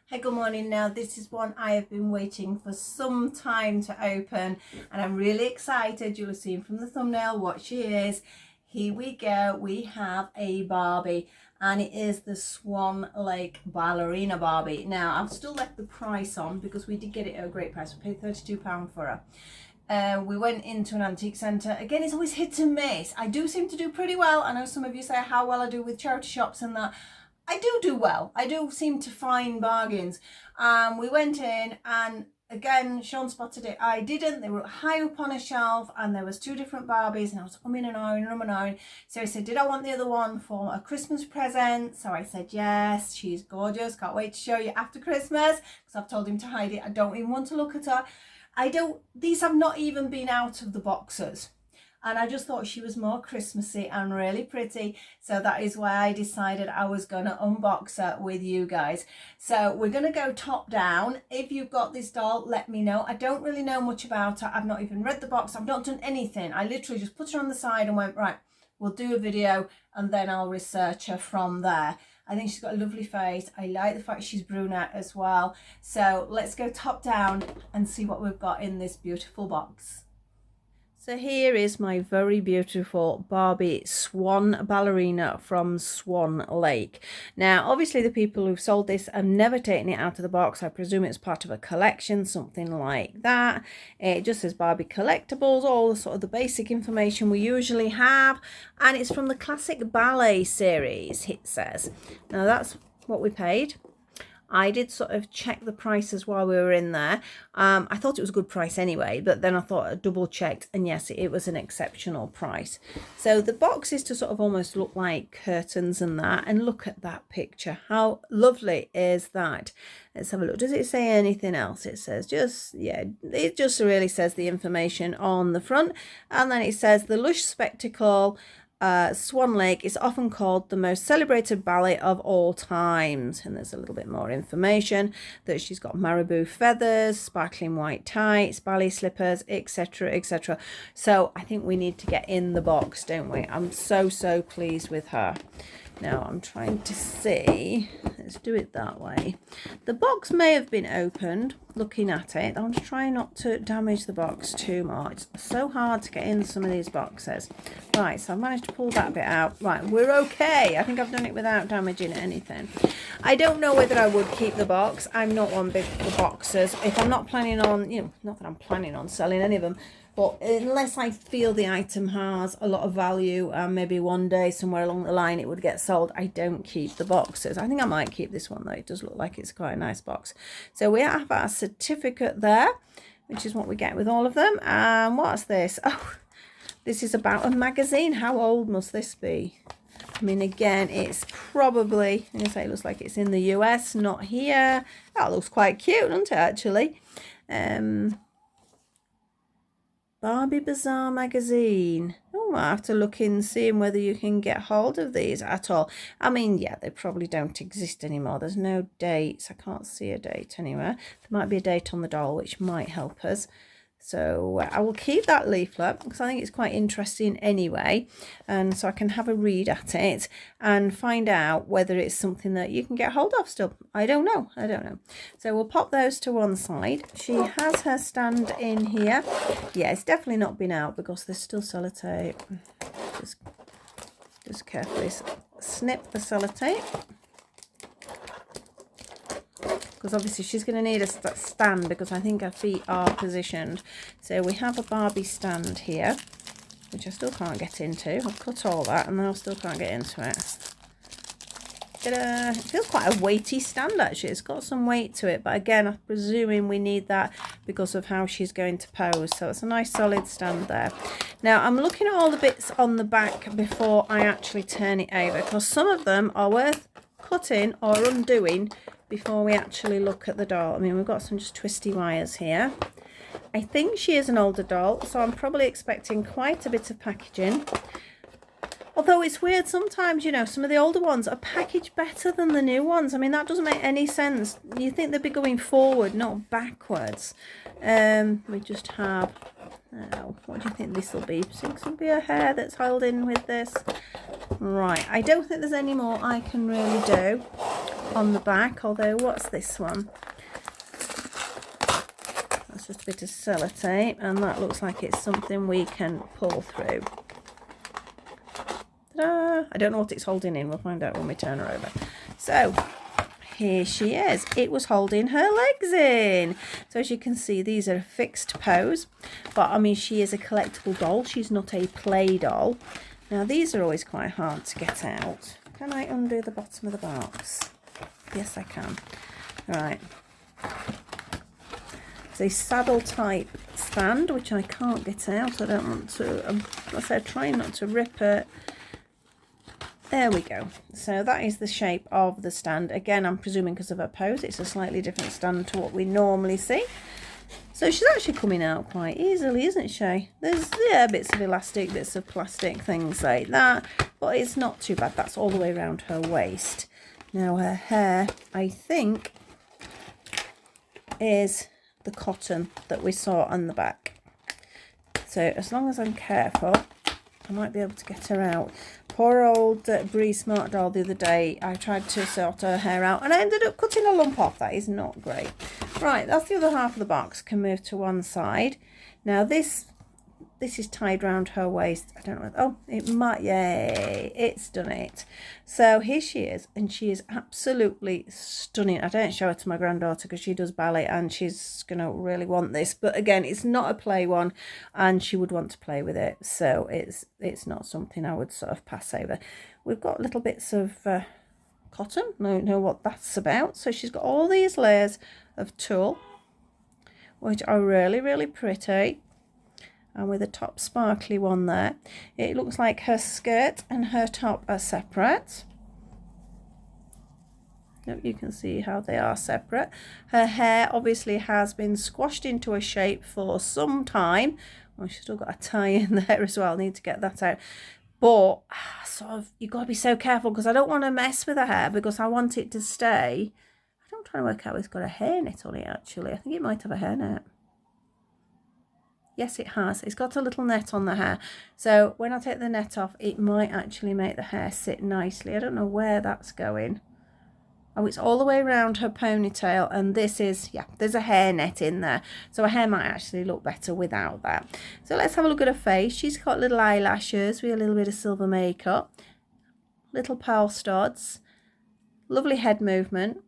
Hey, good morning. Now this is one I have been waiting for some time to open and I'm really excited. You'll have seen from the thumbnail what she is. Here we go. We have a Barbie and it is the Swan Lake Ballerina Barbie. Now I've still left the price on because we did get it at a great price. We paid £32 for her. We went into an antique centre. Again, it's always hit and miss. I do seem to do pretty well. I know some of you say how well I do with charity shops and that. I do well. I do seem to find bargains. We went in and again, Sean spotted it. I didn't. They were high up on a shelf and there was two different Barbies and I was umming and ahhing. So he said, did I want the other one for a Christmas present? So I said, yes, she's gorgeous. Can't wait to show you after Christmas because I've told him to hide it. I don't even want to look at her. These have not even been out of the boxes. And I just thought she was more Christmassy and really pretty. So that is why I decided I was going to unbox her with you guys. So we're going to go top down. If you've got this doll, let me know. I don't really know much about her. I've not even read the box. I've not done anything. I literally just put her on the side and went, right, we'll do a video and then I'll research her from there. I think she's got a lovely face. I like the fact she's brunette as well. So let's go top down and see what we've got in this beautiful box. So here is my very beautiful Barbie Swan Ballerina from Swan Lake. Now, obviously the people who've sold this have never taken it out of the box. I presume it's part of a collection, something like that. It just says Barbie Collectibles, all the sort of the basic information we usually have. And it's from the classic ballet series, it says. Now that's what we paid. I did sort of check the prices while we were in there. I thought it was a good price anyway, but then I thought I double checked and yes, it was an exceptional price. So the box is to sort of almost look like curtains and that, and look at that picture. How lovely is that? Let's have a look. Does it say anything else? It says it just really says the information on the front, and then it says the lush spectacle Swan Lake is often called the most celebrated ballet of all times. And there's a little bit more information that she's got marabou feathers, sparkling white tights, ballet slippers, etc, etc. So I think we need to get in the box, don't we? I'm so pleased with her. Now I'm trying to see, let's do it that way. The box may have been opened, looking at it. I'm just trying not to damage the box too much. It's so hard to get in some of these boxes. Right, so I've managed to pull that bit out. Right, we're okay. I think I've done it without damaging anything. I don't know whether I would keep the box. I'm not one big for boxes. If I'm not planning on, not that I'm planning on selling any of them, but unless I feel the item has a lot of value and maybe one day somewhere along the line it would get sold, I don't keep the boxes. I think I might keep this one though. It does look like it's quite a nice box. So we have our certificate there, which is what we get with all of them. And what's this? Oh, this is about a magazine. How old must this be? I mean, again, it's probably, I'm going to say it looks like it's in the US, not here. That looks quite cute, doesn't it, actually? Barbie Bazaar magazine. Oh, I have to look in seeing whether you can get hold of these at all. I mean, yeah, they probably don't exist anymore. There's no dates. I can't see a date anywhere. There might be a date on the doll, which might help us. So I will keep that leaflet because I think it's quite interesting anyway. And so I can have a read at it and find out whether it's something that you can get hold of still. I don't know. So we'll pop those to one side. She has her stand in here. Yeah, it's definitely not been out because there's still sellotape. Just carefully snip the sellotape. Because obviously she's going to need a stand because I think her feet are positioned. So we have a Barbie stand here, which I still can't get into. I've cut all that and then I still can't get into it. It feels quite a weighty stand actually. It's got some weight to it, but again, I'm presuming we need that because of how she's going to pose. So it's a nice solid stand there. Now I'm looking at all the bits on the back before I actually turn it over because some of them are worth cutting or undoing before we actually look at the doll. I mean, we've got some just twisty wires here. I think she is an older doll, so I'm probably expecting quite a bit of packaging. Although it's weird sometimes, you know, some of the older ones are packaged better than the new ones. I mean, that doesn't make any sense. You think they'd be going forward, not backwards. We just have, oh, what do you think this will be? So it's going to be a hair that's held in with this. Right, I don't think there's any more I can really do on the back. Although, what's this one? That's just a bit of sellotape, and that looks like it's something we can pull through. Ta-da! I don't know what it's holding in. We'll find out when we turn her over. So here she is. It was holding her legs in. So as you can see, these are a fixed pose. But I mean, she is a collectible doll. She's not a play doll. Now these are always quite hard to get out. Can I undo the bottom of the box? Yes, I can. All right. It's a saddle type stand, which I can't get out. I don't want to, I try not to rip it. There we go. So that is the shape of the stand. Again, I'm presuming because of her pose, it's a slightly different stand to what we normally see. So she's actually coming out quite easily, isn't she? There's, yeah, bits of elastic, bits of plastic, things like that. But it's not too bad. That's all the way around her waist. Now her hair, I think, is the cotton that we saw on the back. So as long as I'm careful, I might be able to get her out. Poor old Bree Smart doll the other day, I tried to sort her hair out and I ended up cutting a lump off. That is not great. Right, that's the other half of the box. Can move to one side. Now this is tied round her waist. I don't know. Oh, it might. Yay, it's done it. So here she is, and she is absolutely stunning. I don't show her to my granddaughter because she does ballet and she's going to really want this. But again, it's not a play one and she would want to play with it. So it's not something I would sort of pass over. We've got little bits of cotton. I don't know what that's about. So she's got all these layers of tulle, which are really, really pretty. And with a top sparkly one there. It looks like her skirt and her top are separate. Yep, you can see how they are separate. Her hair obviously has been squashed into a shape for some time. Well, she's still got a tie in there as well. I need to get that out. But sort of, you've got to be so careful because I don't want to mess with her hair because I want it to stay. I'm trying to work out if it's got a hairnet on it actually. I think it might have a hairnet. Yes, it has. It's got a little net on the hair. So when I take the net off, it might actually make the hair sit nicely. I don't know where that's going. Oh, it's all the way around her ponytail. And this is, yeah, there's a hair net in there. So her hair might actually look better without that. So let's have a look at her face. She's got little eyelashes with a little bit of silver makeup. Little pearl studs. Lovely head movement.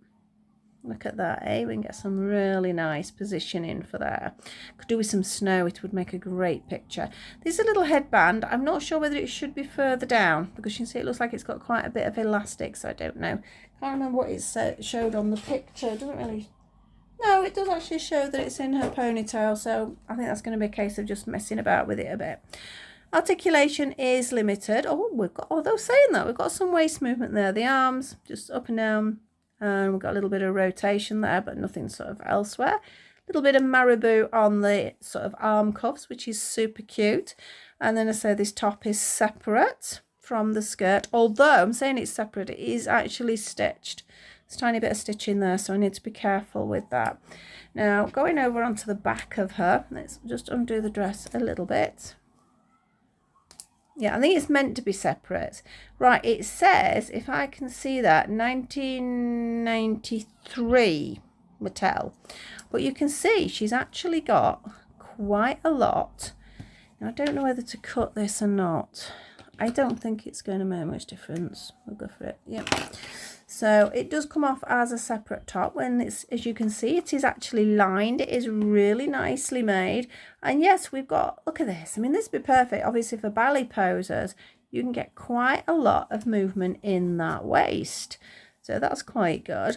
Look at that, eh? We can get some really nice positioning for there. Could do with some snow, it would make a great picture. There's a little headband. I'm not sure whether it should be further down because you can see it looks like it's got quite a bit of elastic, so I don't know. Can't remember what it showed on the picture. It doesn't really... No, it does actually show that it's in her ponytail, so I think that's going to be a case of just messing about with it a bit. Articulation is limited. Oh, we've got, although saying that, we've got some waist movement there. The arms, just up and down. And we've got a little bit of rotation there, but nothing sort of elsewhere. A little bit of marabou on the sort of arm cuffs, which is super cute. And then I say this top is separate from the skirt. Although I'm saying it's separate, it is actually stitched. There's a tiny bit of stitching there, so I need to be careful with that. Now, going over onto the back of her, let's just undo the dress a little bit. Yeah, I think it's meant to be separate. Right, it says, if I can see that, 1993 Mattel. But you can see she's actually got quite a lot. Now, I don't know whether to cut this or not. I don't think it's going to make much difference. We'll go for it. Yep. So it does come off as a separate top when it's, as you can see, it is actually lined. It is really nicely made. And yes, we've got, look at this. I mean, this would be perfect. Obviously for ballet posers, you can get quite a lot of movement in that waist. So that's quite good.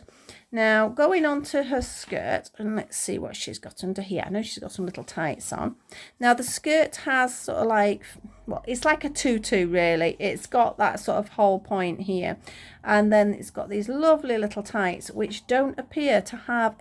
Now, going on to her skirt, and let's see what she's got under here. I know she's got some little tights on. Now, the skirt has sort of like, well, it's like a tutu, really. It's got that sort of whole point here. And then it's got these lovely little tights, which don't appear to have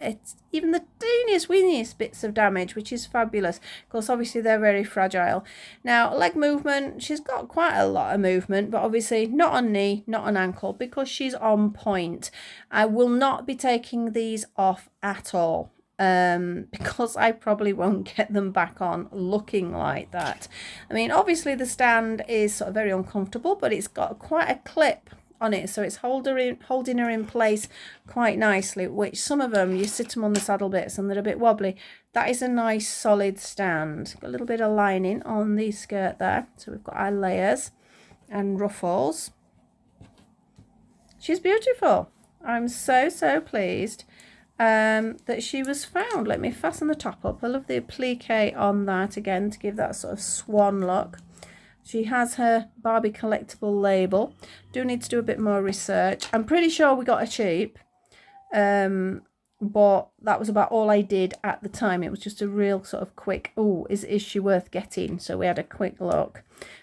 even the teeniest, weeniest bits of damage, which is fabulous. Of course, obviously, they're very fragile. Now, leg movement, she's got quite a lot of movement, but obviously not on knee, not on ankle, because she's on point. I will not be taking these off at all, because I probably won't get them back on looking like that. I mean, obviously the stand is sort of very uncomfortable, but it's got quite a clip on it, so it's holding her in place quite nicely, which some of them, you sit them on the saddle bits and they're a bit wobbly. That is a nice solid stand. Got a little bit of lining on the skirt there, so we've got our layers and ruffles. She's beautiful. I'm so pleased that she was found. Let me fasten the top up. I love the applique on that again to give that sort of swan look. She has her Barbie collectible label. Do need to do a bit more research. I'm pretty sure we got her cheap, but that was about all I did at the time. It was just a real sort of quick, oh, is she worth getting? So we had a quick look.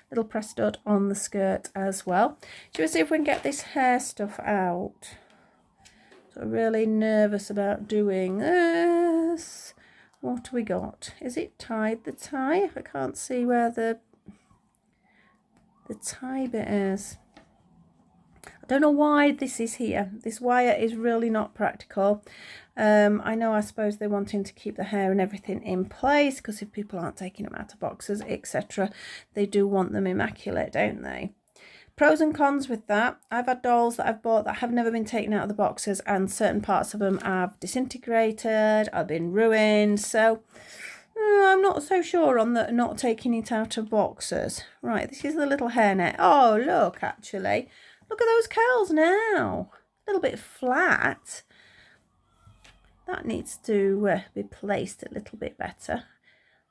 Little press stud on the skirt as well. Shall we see if we can get this hair stuff out? So I'm really nervous about doing this. What we got? Is it tied, the tie? I can't see where the tie bit is. I don't know why this is here. This wire is really not practical. I know, I suppose they're wanting to keep the hair and everything in place, because if people aren't taking them out of boxes, etc., they do want them immaculate, don't they? Pros and cons with that. I've had dolls that I've bought that have never been taken out of the boxes, and certain parts of them have disintegrated, have been ruined. So I'm not so sure on the not taking it out of boxes. Right, this is the little hairnet. Oh, look, actually. Look at those curls now. A little bit flat. That needs to be placed a little bit better.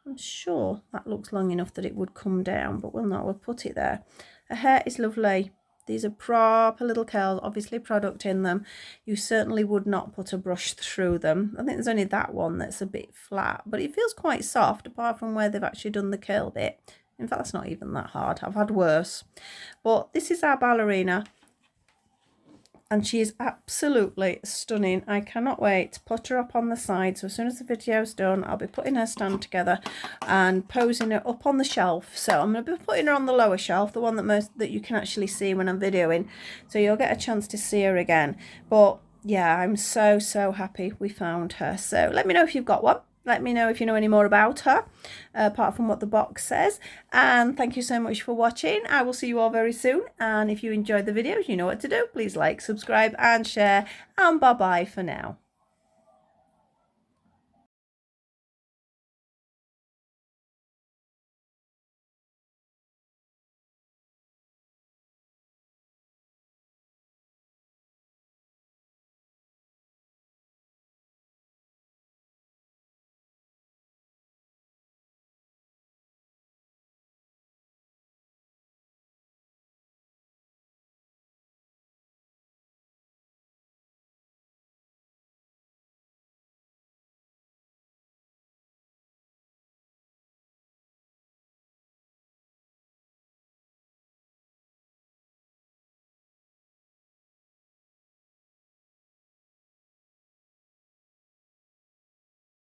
I'm sure that looks long enough that it would come down, but we'll put it there. Her hair is lovely. These are proper little curls, obviously product in them. You certainly would not put a brush through them. I think there's only that one that's a bit flat, but it feels quite soft apart from where they've actually done the curl bit. In fact, that's not even that hard. I've had worse. But this is our ballerina, and she is absolutely stunning. I cannot wait to put her up on the side. So as soon as the video's done, I'll be putting her stand together and posing her up on the shelf. So I'm going to be putting her on the lower shelf, the one that you can actually see when I'm videoing, so you'll get a chance to see her again. But yeah, I'm so happy we found her. So let me know if you've got one. Let me know if you know any more about her, apart from what the box says. And thank you so much for watching. I will see you all very soon. And if you enjoyed the videos, you know what to do. Please like, subscribe and share. And bye-bye for now.